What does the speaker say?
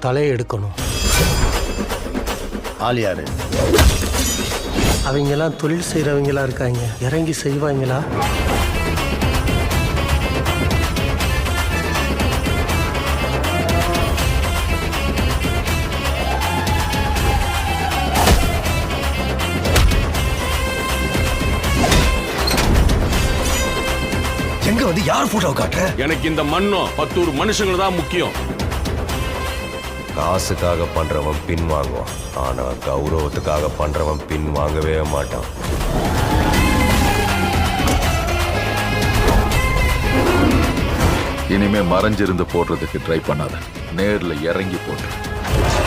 தலையை எடுக்கணும். ஆள் யாரு? அவங்கெல்லாம் தொழில் செய்கிறவங்களா இருக்காங்க. இறங்கி செய்வாங்களா? எங்க வந்து யார் போட்டோ காட்டுற? எனக்கு இந்த மண்ணும் 10 மனுஷங்க தான் முக்கியம். காசுக்காக பண்றவன் பின் வாங்குவான், ஆனா கௌரவத்துக்காக பண்றவன் பின் வாங்கவே மாட்டான். இனிமே மறைஞ்சிருந்து போடுறதுக்கு ட்ரை பண்ணாத, நேர்ல இறங்கி போட்டு.